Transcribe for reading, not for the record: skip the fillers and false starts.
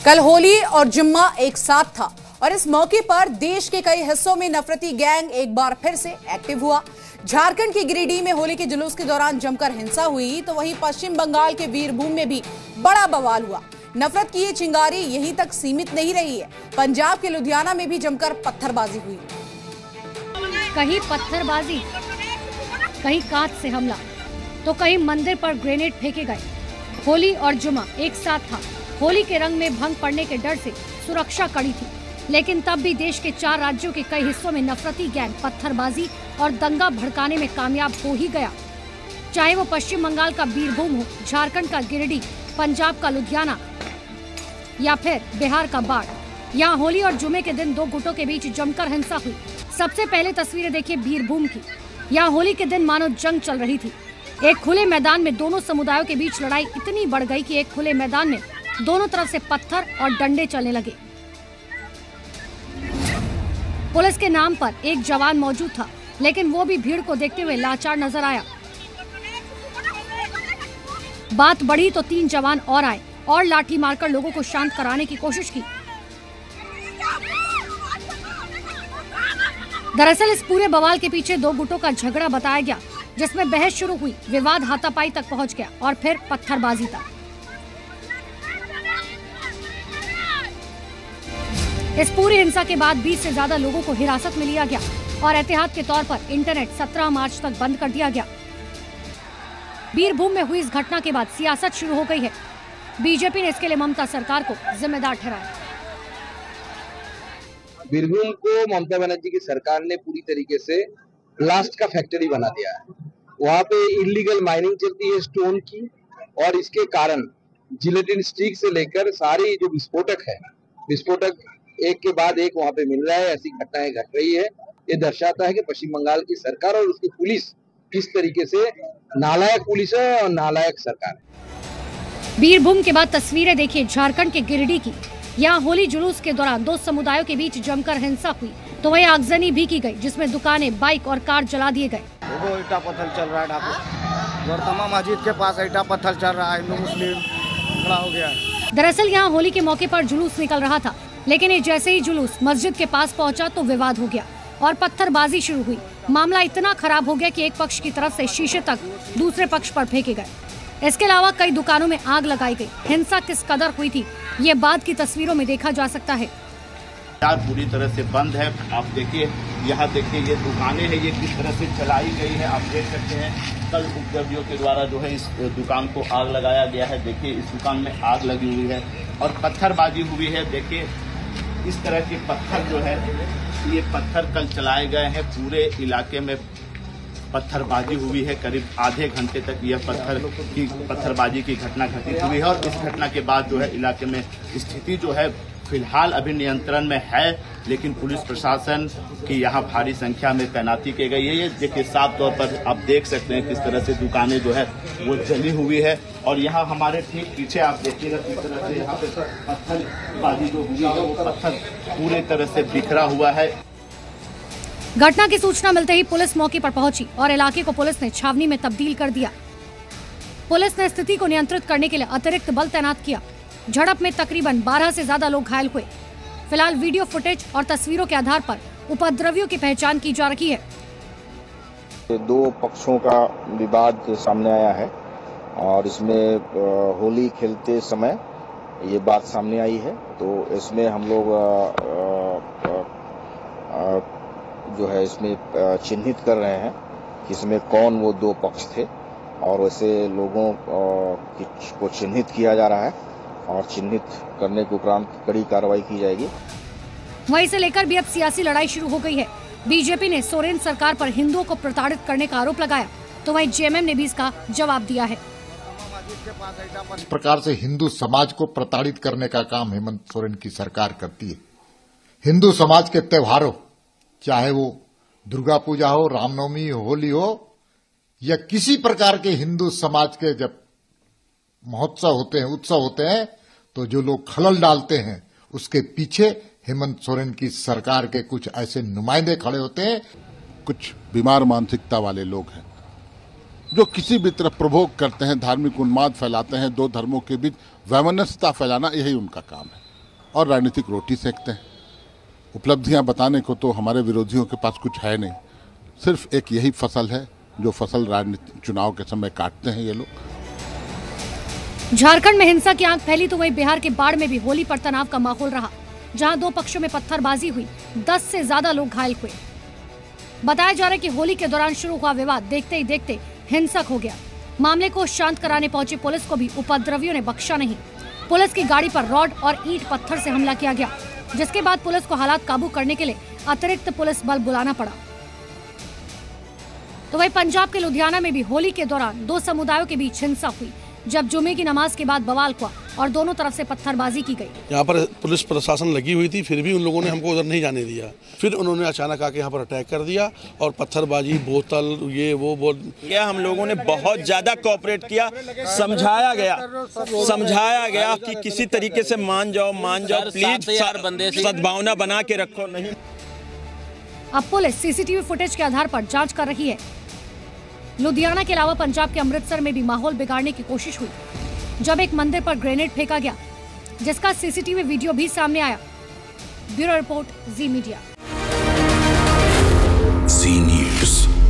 कल होली और जुम्मा एक साथ था और इस मौके पर देश के कई हिस्सों में नफरती गैंग एक बार फिर से एक्टिव हुआ। झारखंड के गिरिडीह में होली के जुलूस के दौरान जमकर हिंसा हुई तो वहीं पश्चिम बंगाल के वीरभूम में भी बड़ा बवाल हुआ। नफरत की ये चिंगारी यहीं तक सीमित नहीं रही है, पंजाब के लुधियाना में भी जमकर पत्थरबाजी हुई। कहीं पत्थरबाजी, कहीं कांच से हमला, तो कहीं मंदिर पर ग्रेनेड फेंके गए। होली और जुम्मा एक साथ था। होली के रंग में भंग पड़ने के डर से सुरक्षा कड़ी थी, लेकिन तब भी देश के 4 राज्यों के कई हिस्सों में नफरती गैंग पत्थरबाजी और दंगा भड़काने में कामयाब हो ही गया। चाहे वो पश्चिम बंगाल का बीरभूम हो, झारखंड का गिरिडीह, पंजाब का लुधियाना या फिर बिहार का बाढ़, यहाँ होली और जुमे के दिन 2 गुटों के बीच जमकर हिंसा हुई। सबसे पहले तस्वीरें देखिए बीरभूम की। यहाँ होली के दिन मानो जंग चल रही थी। एक खुले मैदान में दोनों समुदायों के बीच लड़ाई इतनी बढ़ गई कि एक खुले मैदान में दोनों तरफ से पत्थर और डंडे चलने लगे। पुलिस के नाम पर एक जवान मौजूद था, लेकिन वो भी भीड़ को देखते हुए लाचार नजर आया। बात बढ़ी तो 3 जवान और आए और लाठी मारकर लोगों को शांत कराने की कोशिश की। दरअसल इस पूरे बवाल के पीछे 2 गुटों का झगड़ा बताया गया, जिसमें बहस शुरू हुई, विवाद हाथापाई तक पहुंच गया और फिर पत्थरबाजी तक। इस पूरी हिंसा के बाद 20 से ज्यादा लोगों को हिरासत में लिया गया और एहतियात के तौर पर इंटरनेट 17 मार्च तक बंद कर दिया गया। बीरभूम में हुई इस घटना के बाद सियासत शुरू हो गई है। बीजेपी ने इसके लिए ममता सरकार को जिम्मेदार ठहराया। बीरभूम को ममता बनर्जी की सरकार ने पूरी तरीके से ब्लास्ट का फैक्ट्री बना दिया है। वहाँ पे इलीगल माइनिंग चलती है स्टोन की, और इसके कारण जिलेटिन स्टिक से लेकर सारी जो विस्फोटक एक के बाद एक वहाँ पे मिल रहा है। ऐसी घटनाएं घट रही है। ये दर्शाता है कि पश्चिम बंगाल की सरकार और उसकी पुलिस किस तरीके से नालायक पुलिस है और नालायक सरकार है। बीरभूम के बाद तस्वीरें देखिए झारखंड के गिरिडीह की। यहाँ होली जुलूस के दौरान 2 समुदायों के बीच जमकर हिंसा हुई तो वहीं आगजनी भी की गई, जिसमें दुकानें, बाइक और कार जला दिए गए। वो ईटा पत्थर चल रहा है वर्तमान मस्जिद के पास ईटा पत्थर चल रहा है, हिंदू मुस्लिम खड़ा हो गया है। दरअसल यहाँ होली के मौके पर जुलूस निकल रहा था, लेकिन ये जैसे ही जुलूस मस्जिद के पास पहुंचा तो विवाद हो गया और पत्थरबाजी शुरू हुई। मामला इतना खराब हो गया कि एक पक्ष की तरफ से शीशे तक दूसरे पक्ष पर फेंके गए। इसके अलावा कई दुकानों में आग लगाई गई। हिंसा किस कदर हुई थी ये बाद की तस्वीरों में देखा जा सकता है। पूरी तरह से बंद है। आप देखिए, यहाँ देखिए ये दुकानें हैं, ये किस तरह से चलाई गई है। आप देख सकते हैं कल उपद्रवियों के द्वारा जो है इस दुकान को आग लगाया गया है। देखिए इस दुकान में आग लगी हुई है और पत्थरबाजी हुई है। देखिए इस तरह के पत्थर जो है, ये पत्थर कल चलाए गए हैं। पूरे इलाके में पत्थरबाजी हुई है। करीब आधे घंटे तक यह पत्थरबाजी की घटना घटित हुई है और इस घटना के बाद जो है इलाके में स्थिति जो है फिलहाल अभी नियंत्रण में है, लेकिन पुलिस प्रशासन की यहाँ भारी संख्या में तैनाती की गई है। ये देखिए साफ तौर पर आप देख सकते हैं किस तरह से दुकानें जो है वो जली हुई है और यहाँ हमारे ठीक पीछे आप देखिएगा किस तरह से यहाँ पे पत्थरबाजी जो हुई है वो पत्थर पूरे तरह से बिखरा हुआ है। घटना की सूचना मिलते ही पुलिस मौके पर पहुंची और इलाके को पुलिस ने छावनी में तब्दील कर दिया। पुलिस ने स्थिति को नियंत्रित करने के लिए अतिरिक्त बल तैनात किया। झड़प में तकरीबन 12 से ज्यादा लोग घायल हुए। फिलहाल वीडियो फुटेज और तस्वीरों के आधार पर उपद्रवियों की पहचान की जा रही है। 2 पक्षों का विवाद सामने आया है और इसमें होली खेलते समय ये बात सामने आई है। तो इसमें हम लोग जो है इसमें चिन्हित कर रहे हैं कि इसमें कौन वो 2 पक्ष थे और वैसे लोगों को चिन्हित किया जा रहा है और चिन्हित करने के उपरांत कड़ी कार्रवाई की जाएगी। वहीं से लेकर भी अब सियासी लड़ाई शुरू हो गई है। बीजेपी ने सोरेन सरकार पर हिंदुओं को प्रताड़ित करने का आरोप लगाया तो वहीं जेएमएम ने भी इसका जवाब दिया है। इस प्रकार से हिंदू समाज को प्रताड़ित करने का काम हेमंत सोरेन की सरकार करती है। हिंदू समाज के त्योहारों, चाहे वो दुर्गा पूजा हो, रामनवमी, होली हो या किसी प्रकार के हिंदू समाज के जब महोत्सव होते हैं, उत्सव होते हैं, तो जो लोग खलल डालते हैं उसके पीछे हेमंत सोरेन की सरकार के कुछ ऐसे नुमाइंदे खड़े होते हैं। कुछ बीमार मानसिकता वाले लोग हैं जो किसी भी तरफ प्रभोग करते हैं, धार्मिक उन्माद फैलाते हैं, 2 धर्मों के बीच वैमनस्यता फैलाना, यही उनका काम है। और राजनीतिक रोटी सेकते हैं। उपलब्धियां बताने को तो हमारे विरोधियों के पास कुछ है नहीं, सिर्फ एक यही फसल है जो फसल राजनीतिक चुनाव के समय काटते हैं ये लोग। झारखंड में हिंसा की आंख फैली तो वहीं बिहार के बाढ़ में भी होली पर तनाव का माहौल रहा, जहां दो पक्षों में पत्थरबाजी हुई, 10 से ज्यादा लोग घायल हुए। बताया जा रहा है कि होली के दौरान शुरू हुआ विवाद देखते ही देखते हिंसक हो गया। मामले को शांत कराने पहुंची पुलिस को भी उपद्रवियों ने बख्शा नहीं। पुलिस की गाड़ी पर रॉड और ईंट पत्थर से हमला किया गया, जिसके बाद पुलिस को हालात काबू करने के लिए अतिरिक्त पुलिस बल बुलाना पड़ा। तो वहीं पंजाब के लुधियाना में भी होली के दौरान दो समुदायों के बीच हिंसा हुई, जब जुमे की नमाज के बाद बवाल हुआ और दोनों तरफ से पत्थरबाजी की गई। यहाँ पर पुलिस प्रशासन लगी हुई थी, फिर भी उन लोगों ने हमको उधर नहीं जाने दिया। फिर उन्होंने अचानक आके यहाँ पर अटैक कर दिया और पत्थरबाजी, बोतल, ये वो बोल गया। हम लोगों ने बहुत ज्यादा कोऑपरेट किया, समझाया गया कि किसी तरीके से मान जाओ प्लीज, सद्भावना बना के रखो। नहीं, अब पुलिस सीसीटीवी फुटेज के आधार पर जांच कर रही है। लुधियाना के अलावा पंजाब के अमृतसर में भी माहौल बिगाड़ने की कोशिश हुई, जब एक मंदिर पर ग्रेनेड फेंका गया, जिसका सीसीटीवी वीडियो भी सामने आया। ब्यूरो रिपोर्ट, जी मीडिया। जी न्यूज़।